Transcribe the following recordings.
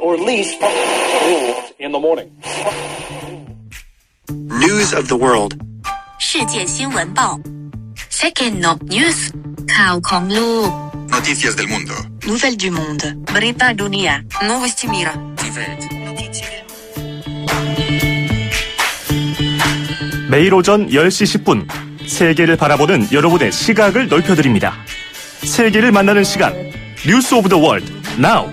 or at least rules in the morning. News of the world. 世界新闻报 Second News ข่าวของโลก Noticias del mundo. Nouvelles du monde Berita dunia Новости мира 매일 오전 10시 10분 세계를 바라보는 여러분의 시각을 넓혀드립니다. 세계를 만나는 시간 뉴스 오브 더 월드 나우.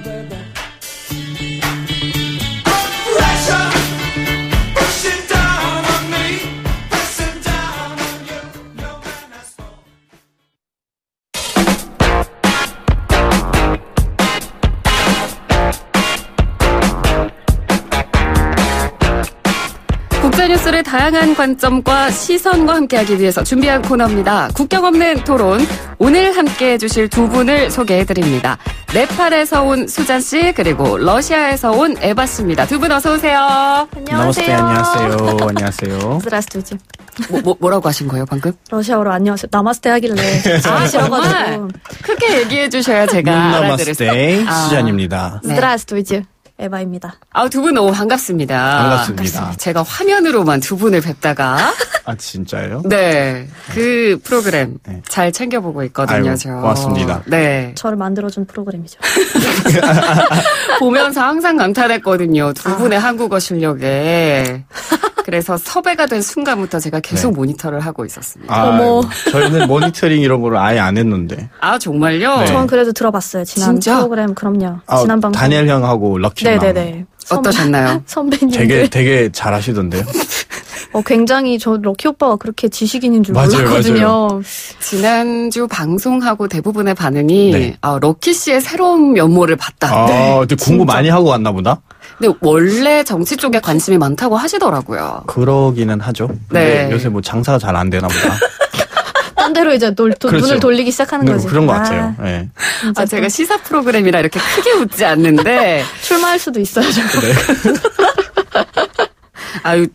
국제뉴스를 다양한 관점과 시선과 함께하기 위해서 준비한 코너입니다. 국경 없는 토론. 오늘 함께해 주실 두 분을 소개해드립니다. 네팔에서 온 수잔 씨 그리고 러시아에서 온 에바 씨입니다. 두 분 어서 오세요. 안녕하세요. 안녕하세요. Здравствуйте. 뭐라고 하신 거예요 방금? 러시아어로 안녕하세요. 나마스테 하길래 정말 크게 얘기해 주셔야 제가 알아들었어요. 나마스테 수잔입니다. Здравствуйте. 에바입니다. 두 분 너무 반갑습니다. 반갑습니다. 제가 화면으로만 두 분을 뵙다가 진짜요? 네, 그 프로그램 잘 챙겨보고 있거든요. 아이고, 저. 고맙습니다. 네. 저를 만들어준 프로그램이죠. 보면서 항상 감탄했거든요. 두 분의 한국어 실력에. 그래서 섭외가 된 순간부터 제가 계속 모니터를 하고 있었습니다. 어머. 저희는 모니터링 이런 거를 아예 안 했는데. 정말요? 네. 저는 그래도 들어봤어요. 지난 진짜? 프로그램 지난 방송. 다니엘 형하고 럭키 네네네. 어떠셨나요? 선배님들. 되게 잘하시던데요. 굉장히 저 럭키 오빠가 그렇게 지식인인 줄 맞아요, 몰랐거든요. 맞아요. 지난주 방송하고 대부분의 반응이 네. 럭키 씨의 새로운 면모를 봤다. 근데 공부 많이 하고 왔나 보다? 근데 원래 정치 쪽에 관심이 많다고 하시더라고요. 그러기는 하죠. 근데 네. 요새 장사가 잘 안 되나 보다. 딴 데로 이제 그렇죠. 눈을 돌리기 시작하는 거지. 그런 것 같아요. 네. 제가 시사 프로그램이라 이렇게 크게 웃지 않는데 출마할 수도 있어요.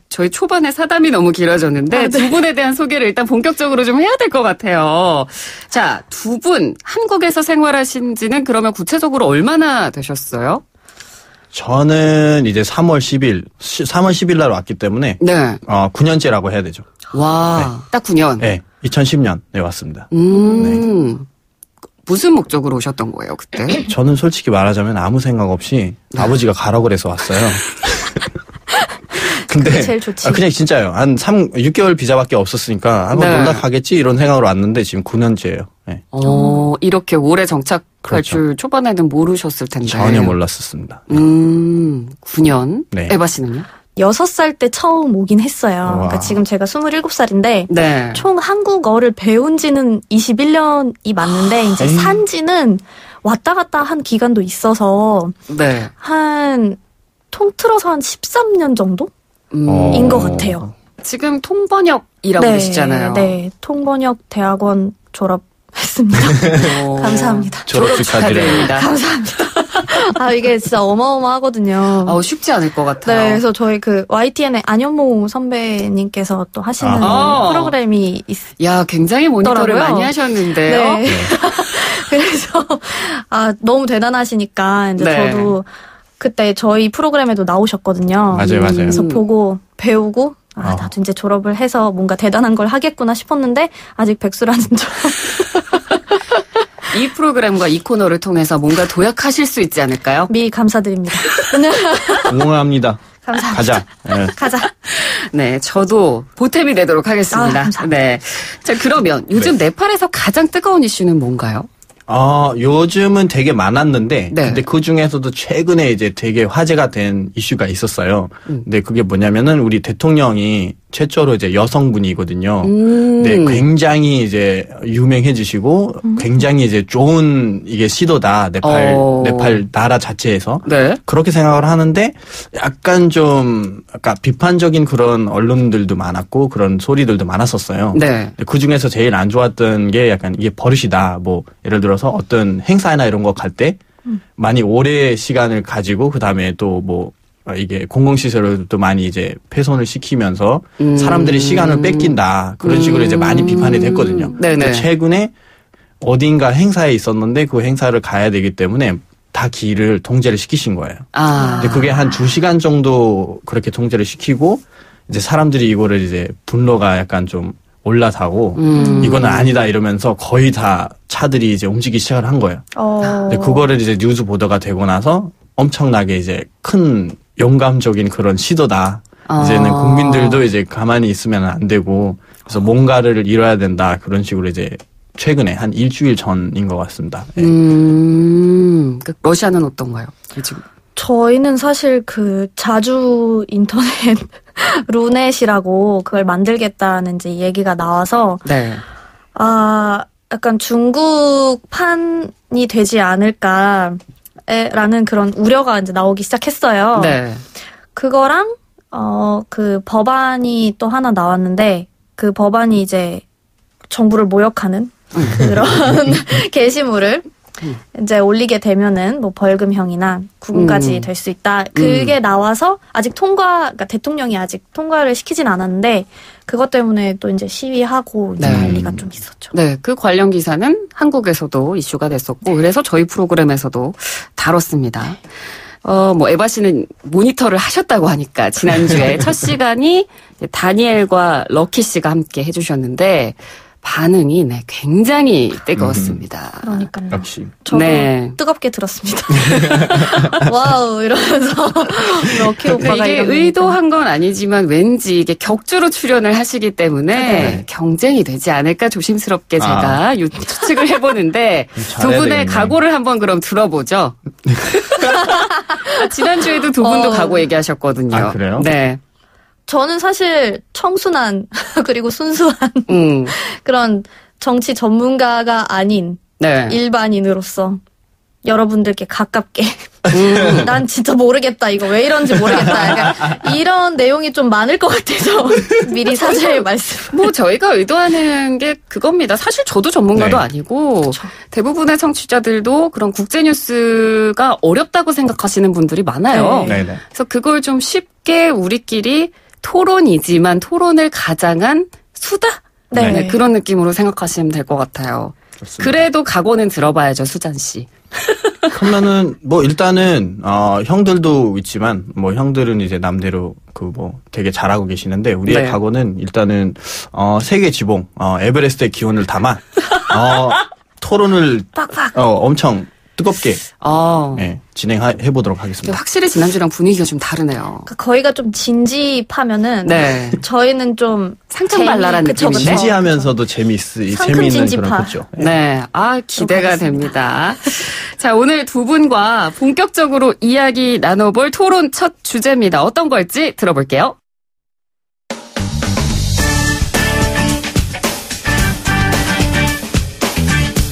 저희 초반에 사담이 너무 길어졌는데 두 분에 대한 소개를 일단 본격적으로 좀 해야 될 것 같아요. 자, 두 분 한국에서 생활하신 지는 그러면 구체적으로 얼마나 되셨어요? 저는 이제 3월 10일 날 왔기 때문에 네. 9년째라고 해야 되죠. 와, 딱 9년. 네, 2010년 왔습니다. 무슨 목적으로 오셨던 거예요, 그때? 저는 솔직히 말하자면 아무 생각 없이 아버지가 가라고 그래서 왔어요. 근데 그게 제일 좋지. 그냥 진짜요. 한 6개월 비자밖에 없었으니까 한번 놀러 가겠지 이런 생각으로 왔는데 지금 9년째예요. 네. 이렇게 오래 정착할 그렇죠. 줄 초반에는 모르셨을 텐데. 전혀 몰랐었습니다. 9년. 네. 에바 씨는요? 6살 때 처음 오긴 했어요. 그러니까 지금 제가 27살인데 네. 총 한국어를 배운 지는 21년이 맞는데 이제 산 지는 왔다 갔다 한 기간도 있어서 네. 통틀어서 한 13년 정도? 인 것 같아요. 지금 통번역이라고 계시잖아요. 네, 통번역 대학원 졸업했습니다. 감사합니다. 졸업 축하드립니다. 감사합니다. 이게 진짜 어마어마하거든요. 쉽지 않을 것 같아요. 네, 그래서 저희 YTN의 안현모 선배님께서 또 하시는 프로그램이 야, 굉장히 모니터를 많이 하셨는데요. 네. 그래서 너무 대단하시니까 이제 저도 그때 저희 프로그램에도 나오셨거든요. 맞아요. 그래서 보고 배우고 나도 이제 졸업을 해서 뭔가 대단한 걸 하겠구나 싶었는데 아직 백수라는 점. 이 프로그램과 이 코너를 통해서 뭔가 도약하실 수 있지 않을까요? 감사드립니다. 응원합니다. 감사합니다. 가자. 네. 가자. 네, 저도 보탬이 되도록 하겠습니다. 감사합니다. 네. 자, 그러면 요즘 네팔에서 가장 뜨거운 이슈는 뭔가요? 요즘은 되게 많았는데, 근데 그 중에서도 최근에 이제 되게 화제가 된 이슈가 있었어요. 근데 그게 뭐냐면은 우리 대통령이 최초로 이제 여성분이거든요. 네, 굉장히 이제 유명해지시고, 굉장히 이제 좋은 이게 시도다. 네팔 나라 자체에서. 네. 그렇게 생각을 하는데, 약간 좀, 아까 비판적인 그런 언론들도 많았고, 그런 소리들도 많았었어요. 네. 그 중에서 제일 안 좋았던 게 약간 이게 버릇이다. 뭐, 예를 들어서 어떤 행사나 이런 거 갈 때, 많이 오래 시간을 가지고, 그 다음에 또 뭐, 이게 공공시설도 많이 이제 훼손을 시키면서 사람들이 시간을 뺏긴다. 그런 식으로 이제 많이 비판이 됐거든요. 네네. 최근에 어딘가 행사에 있었는데 그 행사를 가야 되기 때문에 다 길을 통제를 시키신 거예요. 아. 그게 한 2시간 정도 그렇게 통제를 시키고 이제 사람들이 이거를 이제 분노가 약간 좀 올라타고 이거는 아니다 이러면서 거의 다 차들이 이제 움직이기 시작을 한 거예요. 근데 그거를 이제 뉴스 보도가 되고 나서 엄청나게 이제 큰 용감적인 그런 시도다. 이제는 국민들도 이제 가만히 있으면 안 되고 그래서 뭔가를 이뤄야 된다 그런 식으로 이제 최근에 한 일주일 전인 것 같습니다. 네. 러시아는 어떤가요? 지금? 저희는 사실 그 자주 인터넷 루넷이라고 그걸 만들겠다는 이제 얘기가 나와서 네. 약간 중국판이 되지 않을까라는 그런 우려가 이제 나오기 시작했어요. 네. 그거랑 그 법안이 또 하나 나왔는데 그 법안이 이제 정부를 모욕하는 그런 게시물을 이제 올리게 되면은 뭐 벌금형이나 구금까지 될 수 있다. 그게 나와서 아직 그러니까 대통령이 아직 통과를 시키진 않았는데 그것 때문에 또 이제 시위하고 이제 난리가 좀 있었죠. 네, 그 관련 기사는 한국에서도 이슈가 됐었고 그래서 저희 프로그램에서도 다뤘습니다. 뭐 에바 씨는 모니터를 하셨다고 하니까 지난주에 첫 시간이 다니엘과 럭키 씨가 함께 해주셨는데. 반응이 굉장히 뜨거웠습니다. 그러니까요. 역시. 저도 뜨겁게 들었습니다. 와우 이러면서 럭키 오빠가 이게 의도한 건 아니지만 왠지 이게 격주로 출연을 하시기 때문에 경쟁이 되지 않을까 조심스럽게 제가 추측을 해보는데 두 분의 되겠네. 각오를 한번 그럼 들어보죠. 지난주에도 두 분도 각오 얘기하셨거든요. 아, 그래요? 네. 저는 사실 청순한 그리고 순수한 그런 정치 전문가가 아닌 일반인으로서 여러분들께 가깝게 난 진짜 모르겠다 이거 왜 이런지 모르겠다 약간 이런 내용이 좀 많을 것 같아서 미리 사죄의 말씀. 뭐 저희가 의도하는 게 그겁니다. 사실 저도 전문가도 아니고 그쵸. 대부분의 청취자들도 그런 국제 뉴스가 어렵다고 생각하시는 분들이 많아요. 그래서 그걸 좀 쉽게 우리끼리 토론이지만 토론을 가장한 수다? 네, 그런 느낌으로 생각하시면 될 것 같아요. 좋습니다. 그래도 각오는 들어봐야죠, 수잔 씨. 그러면은 뭐 일단은 형들도 있지만 뭐 형들은 이제 남대로 그 뭐 되게 잘하고 계시는데 우리의 각오는 일단은 세계 지봉 에베레스트의 기원을 담아 토론을 빡빡 엄청 뜨겁게 진행해 보도록 하겠습니다. 확실히 지난주랑 분위기가 좀 다르네요. 거기가 좀 진지하면은 저희는 좀 상큼발랄한 느낌인데 진지하면서도 재미있는 그런 거죠. 네, 기대가 됩니다. 자, 오늘 두 분과 본격적으로 이야기 나눠볼 토론 첫 주제입니다. 어떤 걸지 들어볼게요.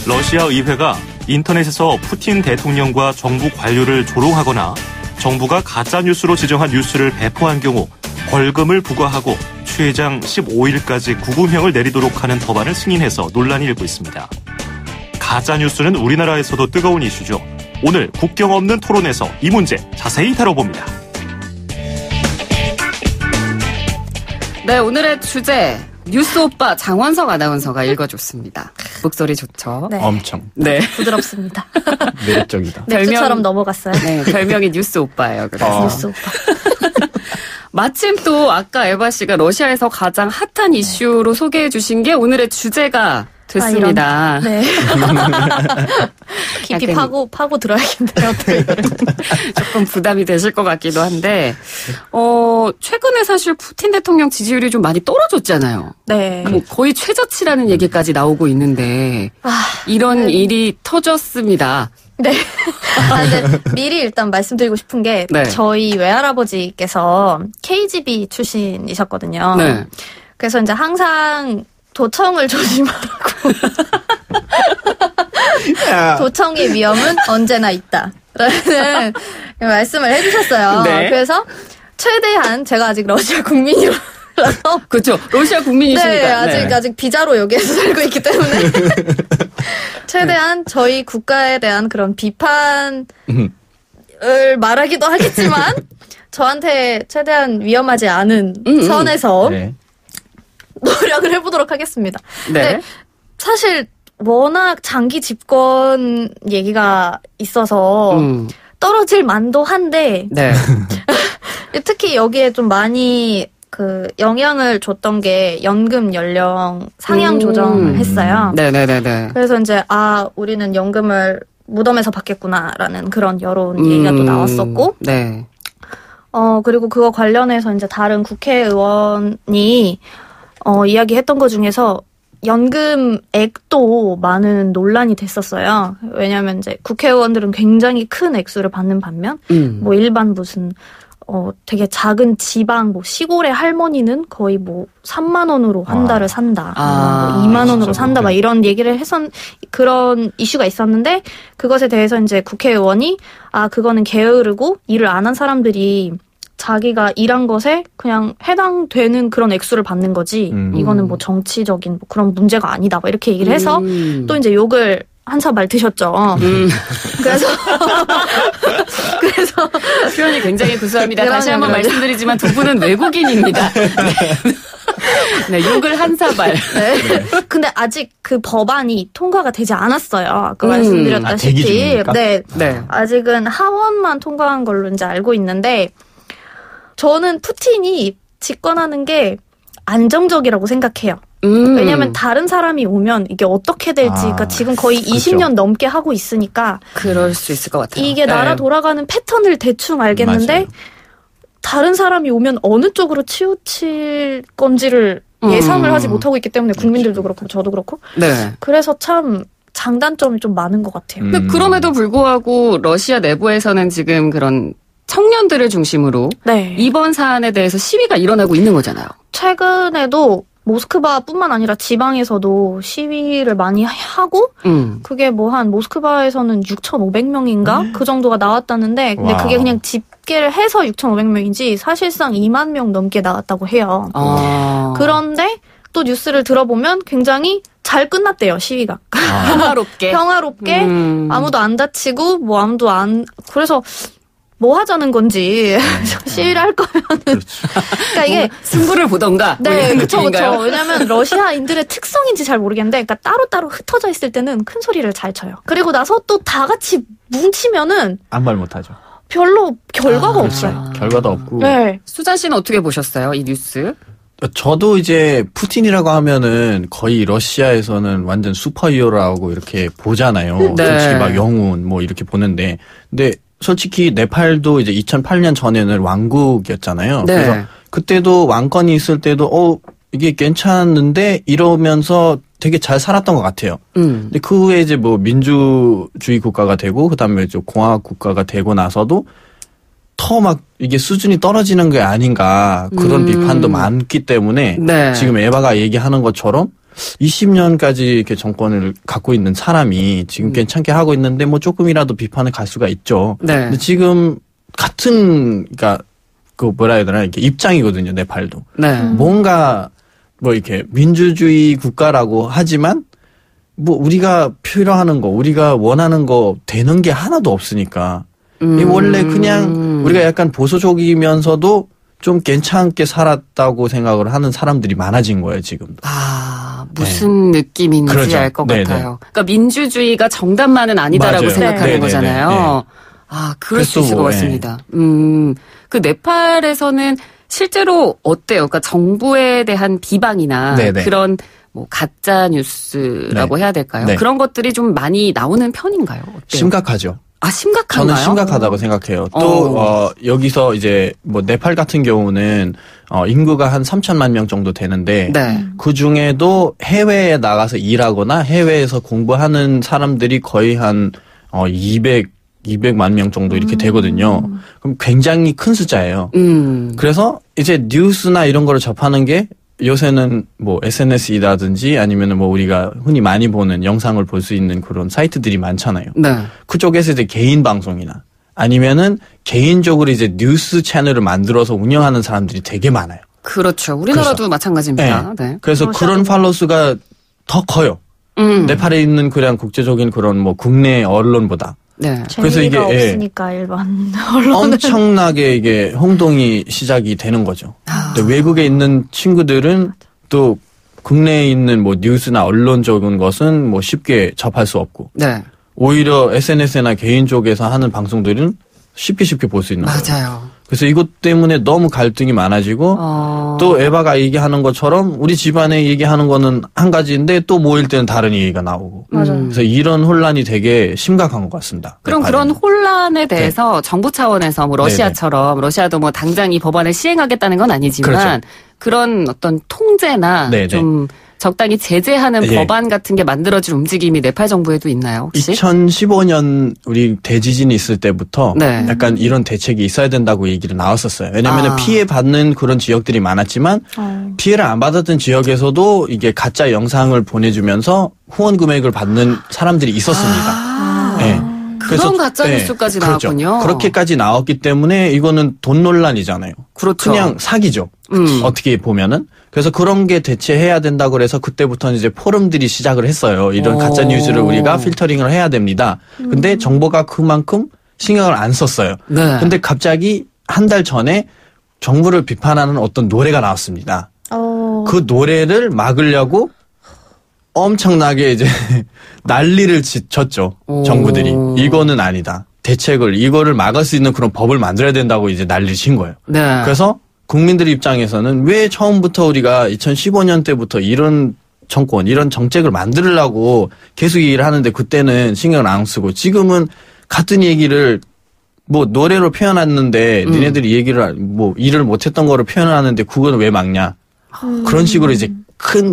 러시아 의회가 인터넷에서 푸틴 대통령과 정부 관료를 조롱하거나 정부가 가짜뉴스로 지정한 뉴스를 배포한 경우 벌금을 부과하고 최장 15일까지 구금형을 내리도록 하는 법안을 승인해서 논란이 일고 있습니다. 가짜뉴스는 우리나라에서도 뜨거운 이슈죠. 오늘 국경 없는 토론에서 이 문제 자세히 다뤄봅니다. 네, 오늘의 주제 뉴스 오빠 장원석 아나운서가 읽어줬습니다. 목소리 좋죠? 네. 엄청. 네. 부드럽습니다. 매력적이다. 맥주처럼 넘어갔어요. 네, 별명이 뉴스 오빠예요. 그래서. 뉴스 오빠. 마침 또 아까 에바 씨가 러시아에서 가장 핫한 이슈로 소개해 주신 게 오늘의 주제가 됐습니다. 네. 깊이 파고 들어야겠네요. 조금 부담이 되실 것 같기도 한데, 최근에 사실 푸틴 대통령 지지율이 좀 많이 떨어졌잖아요. 네. 뭐 거의 최저치라는 얘기까지 나오고 있는데, 이런 일이 터졌습니다. 네. 근데 미리 일단 말씀드리고 싶은 게, 저희 외할아버지께서 KGB 출신이셨거든요. 네. 그래서 이제 항상 도청을 조심하라고. 도청의 위험은 언제나 있다. 라는 말씀을 해주셨어요. 네. 그래서 최대한 제가 아직 러시아 국민이라서. 그렇죠. 러시아 국민이시니까. 네, 아직 비자로 여기에서 살고 있기 때문에. 최대한 저희 국가에 대한 그런 비판을 말하기도 하겠지만, 저한테 최대한 위험하지 않은 선에서 노력을 해보도록 하겠습니다. 네. 사실 워낙 장기 집권 얘기가 있어서 떨어질 만도 한데 네. 특히 여기에 좀 많이 그 영향을 줬던 게 연금 연령 상향 조정을 했어요. 네네네네. 그래서 이제 우리는 연금을 무덤에서 받겠구나라는 그런 여론 얘기가 또 나왔었고. 네. 그리고 그거 관련해서 이제 다른 국회의원이 이야기했던 것 중에서 연금액도 많은 논란이 됐었어요. 왜냐하면 이제 국회의원들은 굉장히 큰 액수를 받는 반면, 뭐 일반 무슨 되게 작은 지방 뭐 시골의 할머니는 거의 뭐 3만 원으로 한 달을 산다, 뭐 2만 원으로 산다, 막 이런 얘기를 그런 이슈가 있었는데 그것에 대해서 이제 국회의원이 그거는 게으르고 일을 안 한 사람들이 자기가 일한 것에 그냥 해당되는 그런 액수를 받는 거지. 이거는 뭐 정치적인 뭐 그런 문제가 아니다. 뭐 이렇게 얘기를 해서 또 이제 욕을 한 사발 드셨죠. 그래서 표현이 굉장히 구수합니다. 다시 한번 말씀드리지만 두 분은 외국인입니다. 네, 욕을 한 사발. 네. 근데 아직 그 법안이 통과가 되지 않았어요. 아까 말씀드렸다시피. 네. 아직은 하원만 통과한 걸로 이제 알고 있는데 저는 푸틴이 집권하는 게 안정적이라고 생각해요. 왜냐하면 다른 사람이 오면 이게 어떻게 될지, 그러니까 지금 거의 20년 넘게 하고 있으니까. 그럴 수 있을 것 같아요. 이게 나라 돌아가는 패턴을 대충 알겠는데, 맞아요. 다른 사람이 오면 어느 쪽으로 치우칠 건지를 예상을 하지 못하고 있기 때문에 국민들도 그렇고 저도 그렇고. 네. 그래서 참 장단점이 좀 많은 것 같아요. 근데 그럼에도 불구하고 러시아 내부에서는 지금 그런 청년들을 중심으로 이번 사안에 대해서 시위가 일어나고 있는 거잖아요. 최근에도 모스크바뿐만 아니라 지방에서도 시위를 많이 하고 그게 뭐 한 모스크바에서는 6,500명인가 그 정도가 나왔다는데 근데 그게 그냥 집계를 해서 6,500명이지 사실상 2만 명 넘게 나왔다고 해요. 그런데 또 뉴스를 들어보면 굉장히 잘 끝났대요, 시위가. 평화롭게 아무도 안 다치고 뭐 아무도 안 그래서 뭐 하자는 건지 시위를 할 거면은 그러니까 이게 승부를 보던가. 네, 그렇죠. 왜냐하면 러시아인들의 특성인지 잘 모르겠는데, 그러니까 따로따로 흩어져 있을 때는 큰 소리를 잘 쳐요. 그리고 나서 또 다 같이 뭉치면은 아무 말 못하죠. 별로 결과가 없어요. 결과도 없고. 네. 수잔 씨는 어떻게 보셨어요, 이 뉴스? 저도 이제 푸틴이라고 하면은 거의 러시아에서는 완전 슈퍼히어로라고 이렇게 보잖아요. 솔직히 막 영웅 뭐 이렇게 보는데, 근데 솔직히 네팔도 이제 2008년 전에는 왕국이었잖아요. 그래서 그때도 왕권이 있을 때도 이게 괜찮은데 이러면서 되게 잘 살았던 것 같아요. 근데 그 후에 이제 뭐 민주주의 국가가 되고 그다음에 이제 공화국 국가가 되고 나서도 더 막 이게 수준이 떨어지는 게 아닌가 그런 비판도 많기 때문에 지금 에바가 얘기하는 것처럼 20년까지 이렇게 정권을 갖고 있는 사람이 지금 괜찮게 하고 있는데 뭐 조금이라도 비판을 갈 수가 있죠. 근데 지금 같은 그러니까 그 뭐라 해야 되나 이렇게 입장이거든요. 네팔도. 뭔가 뭐 이렇게 민주주의 국가라고 하지만 뭐 우리가 필요하는 거, 우리가 원하는 거 되는 게 하나도 없으니까. 원래 그냥 우리가 약간 보수적이면서도 좀 괜찮게 살았다고 생각을 하는 사람들이 많아진 거예요, 지금도. 무슨 느낌인지 그렇죠. 알 것 같아요. 그러니까 민주주의가 정답만은 아니다라고 생각하는 거잖아요. 그럴 수 있을 것 같습니다. 그 네팔에서는 실제로 어때요? 그러니까 정부에 대한 비방이나 그런 뭐 가짜 뉴스라고 해야 될까요? 그런 것들이 좀 많이 나오는 편인가요? 어때요? 심각하죠. 심각한가요? 저는 심각하다고 생각해요. 또 여기서 이제 뭐 네팔 같은 경우는 인구가 한 3천만 명 정도 되는데 그 중에도 해외에 나가서 일하거나 해외에서 공부하는 사람들이 거의 한 200만 명 정도 이렇게 되거든요. 그럼 굉장히 큰 숫자예요. 그래서 이제 뉴스나 이런 거를 접하는 게 요새는 뭐 SNS이라든지 아니면은 뭐 우리가 흔히 많이 보는 영상을 볼 수 있는 그런 사이트들이 많잖아요. 그쪽에서 이제 개인 방송이나 아니면은 개인적으로 이제 뉴스 채널을 만들어서 운영하는 사람들이 되게 많아요. 그렇죠. 우리나라도 마찬가지입니다. 그래서 그런 팔로우 수가 더 커요. 네팔에 있는 그냥 국제적인 그런 뭐 국내 언론보다. 그래서 이게 없으니까 일반 언론은 엄청나게 이게轰동이 시작이 되는 거죠. 근데 외국에 있는 친구들은 또 국내에 있는 뭐 뉴스나 언론적인 것은 뭐 쉽게 접할 수 없고. 네. 오히려 SNS나 개인 쪽에서 하는 방송들은 쉽게 볼 수 있는 거예요. 맞아요. 그래서 이것 때문에 너무 갈등이 많아지고 또 에바가 얘기하는 것처럼 우리 집안에 얘기하는 거는 한 가지인데 또 모일 때는 다른 얘기가 나오고. 맞아요. 그래서 이런 혼란이 되게 심각한 것 같습니다. 그럼 그런 혼란에 대해서 정부 차원에서 뭐 러시아처럼 러시아도 뭐 당장 이 법안을 시행하겠다는 건 아니지만 그렇죠. 그런 어떤 통제나 좀 적당히 제재하는 법안 같은 게 만들어질 움직임이 네팔 정부에도 있나요, 혹시? 2015년 우리 대지진이 있을 때부터 약간 이런 대책이 있어야 된다고 얘기를 나왔었어요. 왜냐하면 피해받는 그런 지역들이 많았지만 피해를 안 받았던 지역에서도 이게 가짜 영상을 보내주면서 후원 금액을 받는 사람들이 있었습니다. 네. 그런 가짜 뉴스까지 나왔군요. 그렇죠. 그렇게까지 나왔기 때문에 이거는 돈 논란이잖아요. 그렇죠. 그냥 사기죠. 어떻게 보면은. 그래서 그런 게 대체해야 된다고 그래서 그때부터는 이제 포럼들이 시작을 했어요. 이런 가짜 뉴스를 우리가 필터링을 해야 됩니다. 근데 정부가 그만큼 신경을 안 썼어요. 네. 근데 갑자기 한 달 전에 정부를 비판하는 어떤 노래가 나왔습니다. 그 노래를 막으려고 엄청나게 이제 난리를 쳤죠. 정부들이. 이거는 아니다. 이거를 막을 수 있는 그런 법을 만들어야 된다고 이제 난리를 친 거예요. 네. 그래서 국민들 입장에서는 왜 처음부터 우리가 2015년 때부터 이런 정권, 이런 정책을 만들려고 계속 얘기를 하는데 그때는 신경을 안 쓰고 지금은 같은 얘기를 뭐 노래로 표현했는데 니네들이 얘기를 뭐 일을 못했던 거를 표현하는데 그거는 왜 막냐. 그런 식으로 이제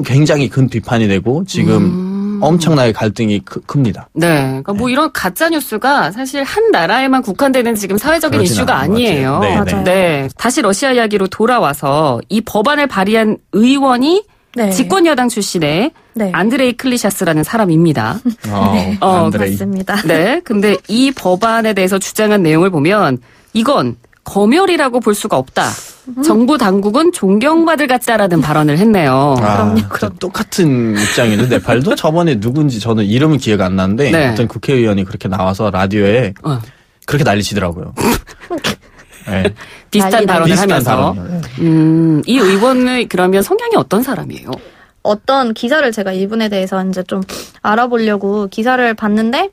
굉장히 큰 비판이 되고 지금 엄청나게 갈등이 큽니다. 네. 그러니까 뭐 이런 가짜 뉴스가 사실 한 나라에만 국한되는 지금 사회적인 이슈가 아니에요. 네. 다시 러시아 이야기로 돌아와서 이 법안을 발의한 의원이 집권 여당 출신의 안드레이 클리샤스라는 사람입니다. 맞습니다. 네. 근데 이 법안에 대해서 주장한 내용을 보면 이건 검열이라고 볼 수가 없다. 정부 당국은 존경받을 같다라는 발언을 했네요. 그럼요. 똑같은 입장인데 네팔도 저번에 누군지 저는 이름은 기억 안 나는데 어떤 국회의원이 그렇게 나와서 라디오에 그렇게 난리치더라고요. 네. 비슷한 발언을 하면서. 이 의원은 그러면 성향이 어떤 사람이에요? 어떤 기사를 제가 이분에 대해서 이제 좀 알아보려고 기사를 봤는데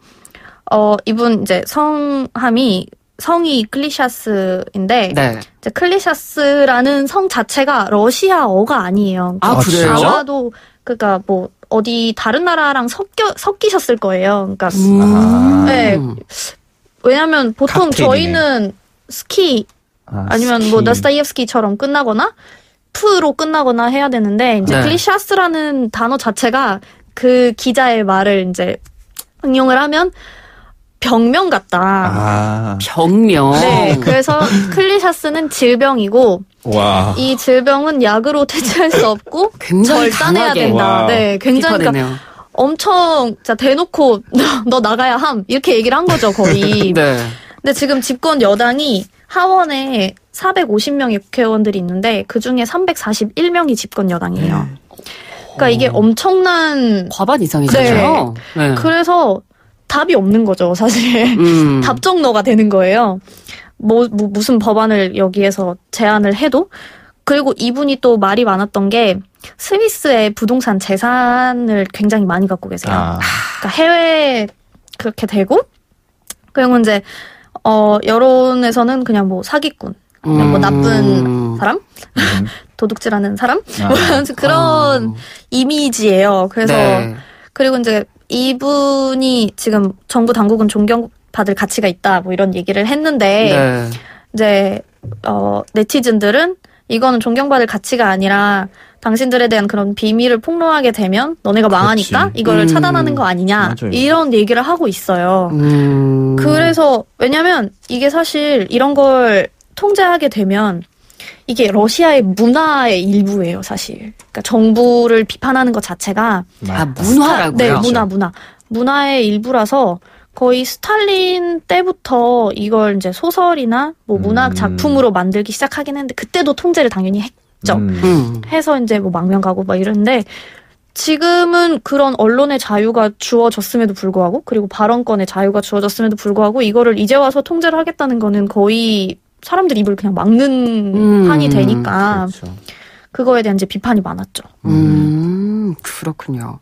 이분 이제 성이 클리샤스인데 이제 클리샤스라는 성 자체가 러시아어가 아니에요. 그래요? 아마도 그러니까 뭐 어디 다른 나라랑 섞이셨을 거예요. 그러니까 네. 왜냐하면 보통 칵테일이네. 저희는 스키 아니면 뭐 나스타이ევ스키처럼 끝나거나 프로 끝나거나 해야 되는데 이제 클리샤스라는 단어 자체가 그 기자의 말을 이제 응용을 하면 병명 같다. 병명. 네, 그래서 클리샤스는 질병이고 이 질병은 약으로 퇴치할 수 없고 절단해야 된다. 네, 굉장히 그러니까 엄청 대놓고 너 나가야 함 이렇게 얘기를 한 거죠 거의. 근데 지금 집권 여당이 하원에 450명의 국회의원들이 있는데 그중에 341명이 집권 여당이에요. 그러니까 이게 엄청난 과반 이상이잖아요. 네. 그래서 답이 없는 거죠, 사실. 답정너가 되는 거예요. 무슨 법안을 여기에서 제안을 해도. 그리고 이분이 또 말이 많았던 게 스위스의 부동산 재산을 굉장히 많이 갖고 계세요. 그러니까 해외에 그렇게 되고, 그리고 이제, 여론에서는 그냥 뭐 사기꾼, 그냥 뭐 나쁜 사람? 도둑질하는 사람? 그런 이미지예요. 그래서, 그리고 이제 이분이 지금 정부 당국은 존경받을 가치가 있다 뭐 이런 얘기를 했는데 이제 네티즌들은 이거는 존경받을 가치가 아니라 당신들에 대한 그런 비밀을 폭로하게 되면 너네가 망하니까 이거를 차단하는 거 아니냐 이런 얘기를 하고 있어요. 그래서 왜냐면 이게 사실 이런 걸 통제하게 되면 이게 러시아의 문화의 일부예요, 사실. 그러니까 정부를 비판하는 것 자체가 문화라고요? 네, 문화의 일부라서 거의 스탈린 때부터 이걸 이제 소설이나 뭐 문학 작품으로 만들기 시작하긴 했는데 그때도 통제를 당연히 했죠. 해서 이제 뭐 망명가고 막 이러는데 지금은 그런 언론의 자유가 주어졌음에도 불구하고 그리고 발언권의 자유가 주어졌음에도 불구하고 이거를 이제 와서 통제를 하겠다는 거는 거의 사람들 입을 그냥 막는 판이 되니까 그거에 대한 이제 비판이 많았죠. 그렇군요.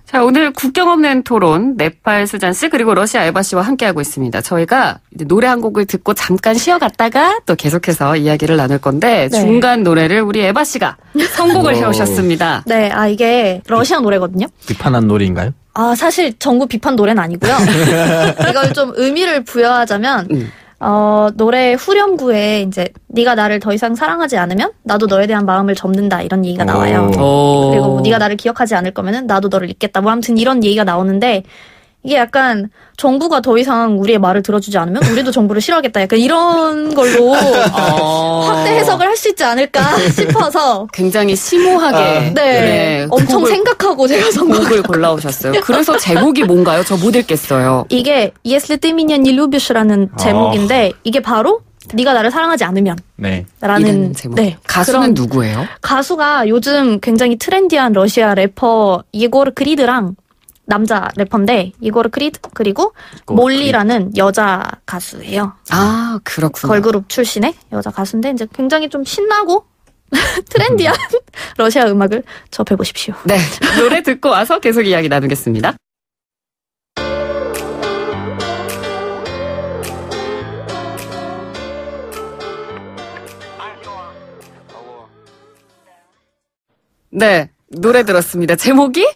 자, 오늘 국경 없는 토론 네팔 수잔 씨 그리고 러시아 에바 씨와 함께하고 있습니다. 저희가 이제 노래 한 곡을 듣고 잠깐 쉬어갔다가 또 계속해서 이야기를 나눌 건데 네. 중간 노래를 우리 에바 씨가 선곡을 해오셨습니다. 네, 이게 러시아 노래거든요. 비판한 노래인가요? 사실 전구 비판 노래는 아니고요. 이걸 좀 의미를 부여하자면 노래 후렴구에 이제 네가 나를 더 이상 사랑하지 않으면 나도 너에 대한 마음을 접는다 이런 얘기가 나와요. 그리고 뭐 네가 나를 기억하지 않을 거면은 나도 너를 잊겠다. 뭐 아무튼 이런 얘기가 나오는데 이게 약간 정부가 더 이상 우리의 말을 들어주지 않으면 우리도 정부를 싫어하겠다. 약간 이런 걸로 확대 해석을 할 수 있지 않을까 싶어서 굉장히 심오하게 네, 엄청 생각하고 제가 곡을 골라오셨어요. 그래서 제목이 뭔가요? 저 못 읽겠어요. 이게 Если ты меня не любиш라는 제목인데 이게 바로 네가 나를 사랑하지 않으면 라는 제목. 네, 가수는 누구예요? 가수가 요즘 굉장히 트렌디한 러시아 래퍼 이고르 크리드랑 남자 래퍼인데 이고르 크리드 그리고 몰리라는 여자 가수예요. 그렇군요. 걸그룹 출신의 여자 가수인데 이제 굉장히 좀 신나고 트렌디한 러시아 음악을 접해보십시오. 네, 노래 듣고 와서 계속 이야기 나누겠습니다. 네, 노래 들었습니다. 제목이?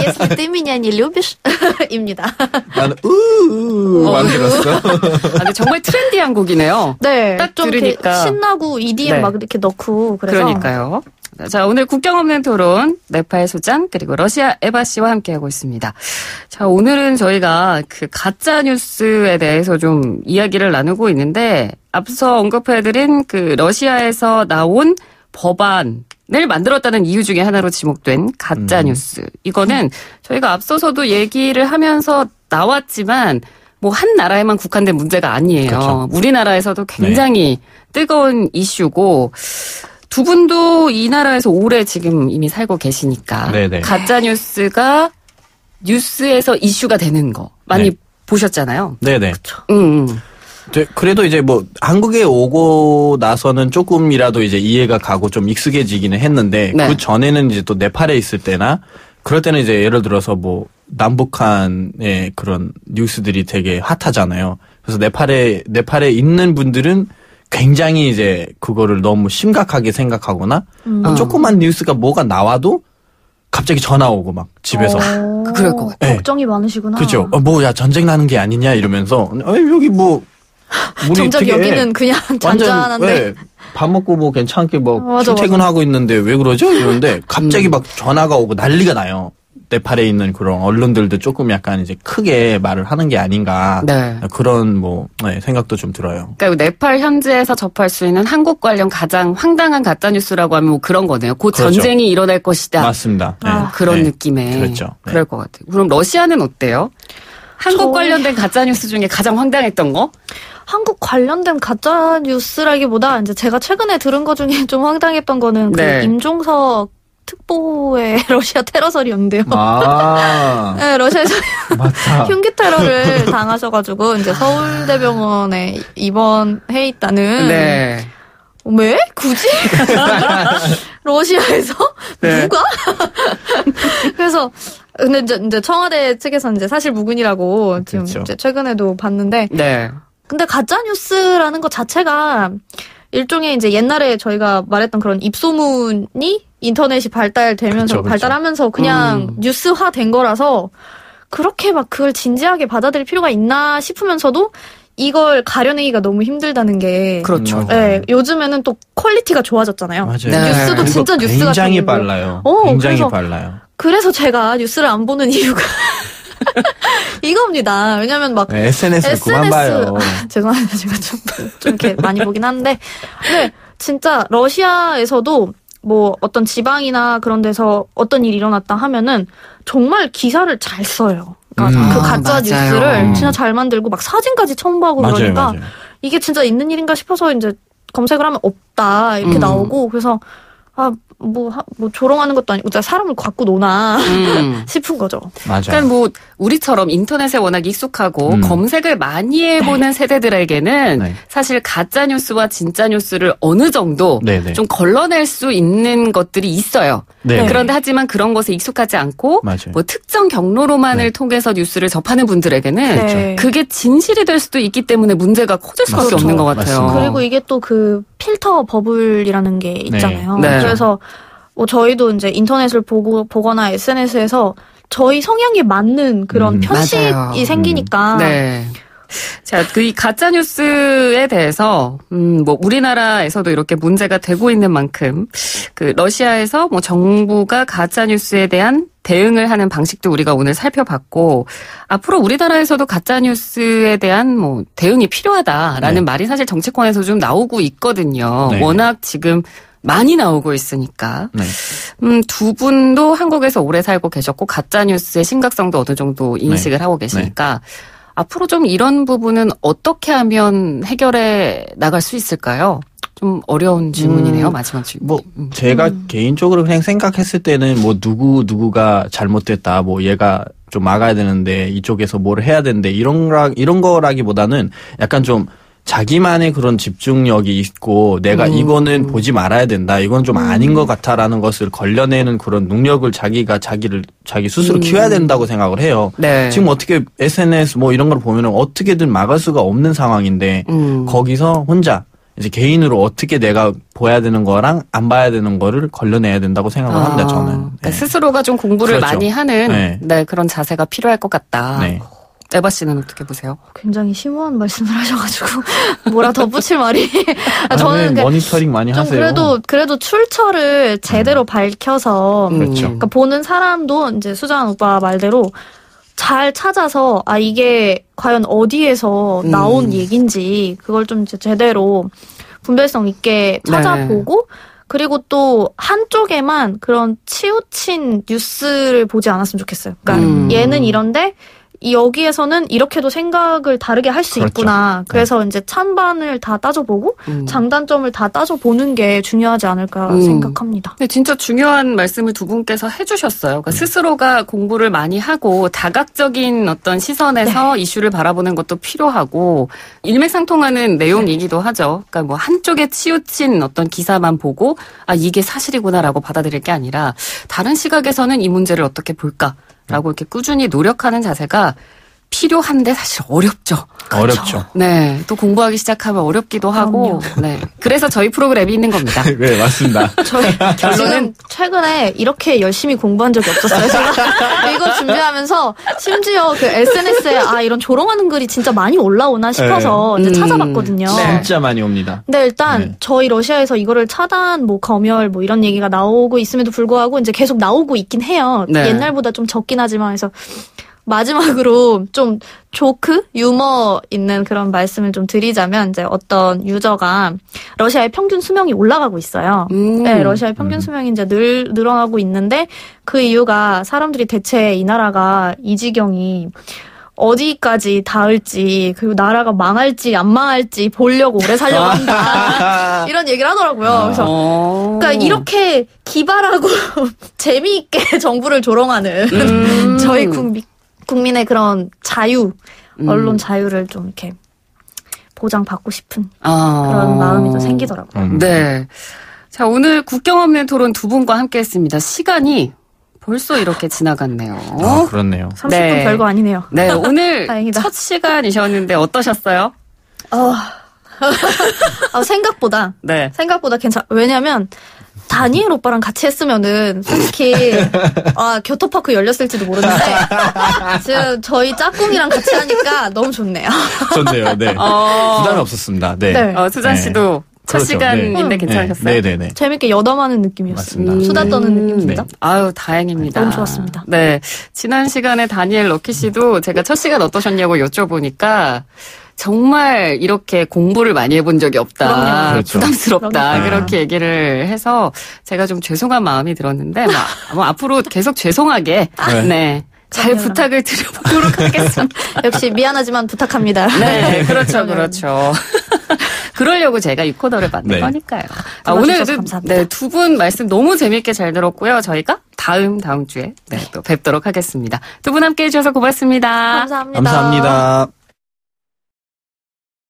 Если ты меня не любишь 입니다. 나는 만들었어. 근데 정말 트렌디한 곡이네요. 네, 딱 좀 들으니까 신나고 EDM 네. 막 이렇게 넣고 그래서. 그러니까요. 자, 오늘 국경 없는 토론 네팔 수잔 그리고 러시아 에바 씨와 함께하고 있습니다. 자, 오늘은 저희가 그 가짜 뉴스에 대해서 좀 이야기를 나누고 있는데 앞서 언급해드린 그 러시아에서 나온 법안을 만들었다는 이유 중에 하나로 지목된 가짜 뉴스. 이거는 저희가 앞서서도 얘기를 하면서 나왔지만 뭐 한 나라에만 국한된 문제가 아니에요. 그렇죠. 우리나라에서도 굉장히 뜨거운 이슈고 두 분도 이 나라에서 오래 지금 이미 살고 계시니까 네네. 가짜 뉴스가 뉴스에서 이슈가 되는 거 많이 보셨잖아요. 네네. 그렇죠. 그래도 이제 뭐 한국에 오고 나서는 조금이라도 이제 이해가 가고 좀 익숙해지기는 했는데 네. 그 전에는 이제 또 네팔에 있을 때나 그럴 때는 이제 예를 들어서 뭐 남북한의 그런 뉴스들이 되게 핫하잖아요. 그래서 네팔에 있는 분들은 굉장히 이제 그거를 너무 심각하게 생각하거나 조그만 뉴스가 뭐가 나와도 갑자기 전화 오고 막 집에서 그럴 것 같아요. 걱정이 많으시구나. 그죠. 뭐야 전쟁 나는 게 아니냐 이러면서 여기 뭐 정작 여기는 그냥 잔잔한데 네, 밥 먹고 뭐 괜찮게 뭐 맞아. 출퇴근하고 있는데 왜 그러죠? 이러는데 갑자기 막 전화가 오고 난리가 나요. 네팔에 있는 그런 언론들도 조금 약간 이제 크게 말을 하는 게 아닌가 그런 뭐 생각도 좀 들어요. 그러니까 네팔 현지에서 접할 수 있는 한국 관련 가장 황당한 가짜 뉴스라고 하면 뭐 그런 거네요. 곧 그렇죠. 전쟁이 일어날 것이다. 맞습니다. 네. 그런 느낌의 그렇죠. 그럴 것 같아요. 그럼 러시아는 어때요? 한국 관련된 가짜 뉴스 중에 가장 황당했던 거? 한국 관련된 가짜 뉴스라기보다 이제 제가 최근에 들은 것 중에 좀 황당했던 거는 그 임종석 특보의 러시아 테러설이었는데요. 네, 러시아에서 흉기 테러를 당하셔가지고 이제 서울대병원에 입원해 있다는. 네. 왜? 굳이? 러시아에서? 누가? 그래서 근데 이제 청와대 측에서는 이제 사실 무근이라고 지금 이제 최근에도 봤는데. 네. 근데 가짜 뉴스라는 것 자체가 일종의 이제 옛날에 저희가 말했던 그런 입소문이 인터넷이 발달되면서 발달하면서 그냥 뉴스화 된 거라서 그렇게 막 그걸 진지하게 받아들일 필요가 있나 싶으면서도 이걸 가려내기가 너무 힘들다는 게 그렇죠. 네, 요즘에는 또 퀄리티가 좋아졌잖아요. 맞아요. 뉴스도 진짜 뉴스 같은 굉장히 빨라요. 굉장히 빨라요. 그래서 제가 뉴스를 안 보는 이유가 이겁니다. 왜냐면 막 SNS를 그만 봐요. 죄송합니다. 제가 좀 이렇게 많이 보긴 하는데 근데 진짜 러시아에서도 뭐 어떤 지방이나 그런 데서 어떤 일이 일어났다 하면은 정말 기사를 잘 써요. 그러니까 그 가짜 뉴스를 진짜 잘 만들고 막 사진까지 첨부하고 그러니까 이게 진짜 있는 일인가 싶어서 이제 검색을 하면 없다 이렇게 나오고 그래서 뭐 조롱하는 것도 아니고 사람을 갖고 노나 싶은 거죠. 맞아요. 그러니까 뭐 우리처럼 인터넷에 워낙 익숙하고 검색을 많이 해보는 세대들에게는 네. 사실 가짜 뉴스와 진짜 뉴스를 어느 정도 네네. 좀 걸러낼 수 있는 것들이 있어요. 네. 그런데 하지만 그런 것에 익숙하지 않고 맞아요. 뭐 특정 경로로만을 네. 통해서 뉴스를 접하는 분들에게는 네. 그게 진실이 될 수도 있기 때문에 문제가 커질 수밖에 맞습니다. 없는 것 같아요. 맞습니다. 그리고 이게 또 그 필터 버블이라는 게 있잖아요. 네. 그래서 뭐 저희도 이제 인터넷을 보거나 SNS에서 저희 성향에 맞는 그런 편식이 맞아요. 생기니까. 네. 자, 이 가짜 뉴스에 대해서 뭐 우리나라에서도 이렇게 문제가 되고 있는 만큼 그 러시아에서 뭐 정부가 가짜 뉴스에 대한 대응을 하는 방식도 우리가 오늘 살펴봤고 앞으로 우리나라에서도 가짜 뉴스에 대한 뭐 대응이 필요하다라는 네. 말이 사실 정치권에서 좀 나오고 있거든요. 네. 워낙 지금 많이 나오고 있으니까. 네. 두 분도 한국에서 오래 살고 계셨고 가짜 뉴스의 심각성도 어느 정도 인식을 하고 계시니까 앞으로 좀 이런 부분은 어떻게 하면 해결해 나갈 수 있을까요? 좀 어려운 질문이네요. 마지막 질문. 뭐 제가 개인적으로 그냥 생각했을 때는 뭐 누구가 잘못됐다. 뭐 얘가 좀 막아야 되는데 이쪽에서 뭘 해야 되는데 이런 거라기보다는 약간 좀 자기만의 그런 집중력이 있고 내가 이거는 보지 말아야 된다. 이건 좀 아닌 것 같아라는 것을 걸려내는 그런 능력을 자기 스스로 키워야 된다고 생각을 해요. 네. 지금 어떻게 SNS 뭐 이런 걸 보면은 어떻게든 막을 수가 없는 상황인데 거기서 혼자 이제 개인으로 어떻게 내가 봐야 되는 거랑 안 봐야 되는 거를 걸려내야 된다고 생각을 합니다. 저는. 그러니까 네. 스스로가 좀 공부를 그렇죠. 많이 하는 네. 네, 그런 자세가 필요할 것 같다. 네. 에바 씨는 어떻게 보세요? 굉장히 심오한 말씀을 하셔가지고 뭐라 덧붙일 말이. 저는 네, 모니터링 많이 좀 하세요. 그래도 출처를 제대로 밝혀서 그렇죠. 그러니까 보는 사람도 이제 수잔 오빠 말대로 잘 찾아서 이게 과연 어디에서 나온 얘긴지 그걸 좀 이제 제대로 분별성 있게 찾아보고 그리고 또 한쪽에만 그런 치우친 뉴스를 보지 않았으면 좋겠어요. 그러니까 얘는 이런데 여기에서는 이렇게도 생각을 다르게 할 수 그렇죠. 있구나. 그래서 이제 찬반을 다 따져보고 장단점을 다 따져보는 게 중요하지 않을까 생각합니다. 근데 진짜 중요한 말씀을 두 분께서 해주셨어요. 그러니까 스스로가 공부를 많이 하고 다각적인 어떤 시선에서 이슈를 바라보는 것도 필요하고 일맥상통하는 내용이기도 하죠. 그러니까 뭐 한쪽에 치우친 어떤 기사만 보고 이게 사실이구나라고 받아들일 게 아니라 다른 시각에서는 이 문제를 어떻게 볼까? 라고 이렇게 꾸준히 노력하는 자세가 필요한데 사실 어렵죠. 어렵죠. 네. 또 공부하기 시작하면 어렵기도 하고. 네. 그래서 저희 프로그램이 있는 겁니다. 네, 맞습니다. 지금 최근에 이렇게 열심히 공부한 적이 없었어요. 제가 이거 준비하면서 심지어 그 SNS에 이런 조롱하는 글이 진짜 많이 올라오나 싶어서 이제 찾아봤거든요. 진짜 많이 옵니다. 근데 일단 저희 러시아에서 이거를 차단, 뭐 검열, 뭐 이런 얘기가 나오고 있음에도 불구하고 이제 계속 나오고 있긴 해요. 네. 옛날보다 좀 적긴 하지만 그래서 마지막으로 좀 유머 있는 그런 말씀을 좀 드리자면 이제 어떤 유저가 러시아의 평균 수명이 올라가고 있어요. 네, 러시아의 평균 수명이 이제 늘어나고 있는데 그 이유가 사람들이 대체 이 나라가 이 지경이 어디까지 닿을지 그리고 나라가 망할지 안 망할지 보려고 오래 살려고 한다. 이런 얘기를 하더라고요. 그래서 그러니까 이렇게 기발하고 재미있게 정부를 조롱하는 저희 국민의 그런 자유, 언론 자유를 좀 이렇게 보장받고 싶은 그런 마음이 좀 생기더라고요. 네. 자, 오늘 국경 없는 토론 두 분과 함께 했습니다. 시간이 벌써 이렇게 지나갔네요. 그렇네요. 30분 네. 별거 아니네요. 네, 오늘 다행이다. 첫 시간이셨는데 어떠셨어요? 생각보다 네. 왜냐면 다니엘 오빠랑 같이 했으면은 솔직히 겨터파크 열렸을지도 모르는데 지금 저희 짝꿍이랑 같이 하니까 너무 좋네요. 좋네요. 네. 부담이 없었습니다. 네. 수잔 씨도 첫 그렇죠. 시간인데 괜찮으셨어요? 네네네. 재밌게 여담하는 느낌이었어요. 맞습니다. 수다 떠는 느낌입니다. 네. 아유, 다행입니다. 너무 좋았습니다. 네. 지난 시간에 다니엘 럭키 씨도 제가 첫 시간 어떠셨냐고 여쭤보니까 정말 이렇게 공부를 많이 해본 적이 없다. 그렇죠. 부담스럽다. 그럼요. 그렇게 얘기를 해서 제가 좀 죄송한 마음이 들었는데 뭐 앞으로 계속 죄송하게 네. 잘 부탁을 드려보도록 하겠습니다. 역시 미안하지만 부탁합니다. 네, 그렇죠. 그러려고 제가 이 코너를 만든 네. 거니까요. 오늘 감사합니다. 네, 두 분 말씀 너무 재밌게 잘 들었고요. 저희가 다음 주에 또 뵙도록 하겠습니다. 두 분 함께 해주셔서 고맙습니다. 감사합니다. 감사합니다.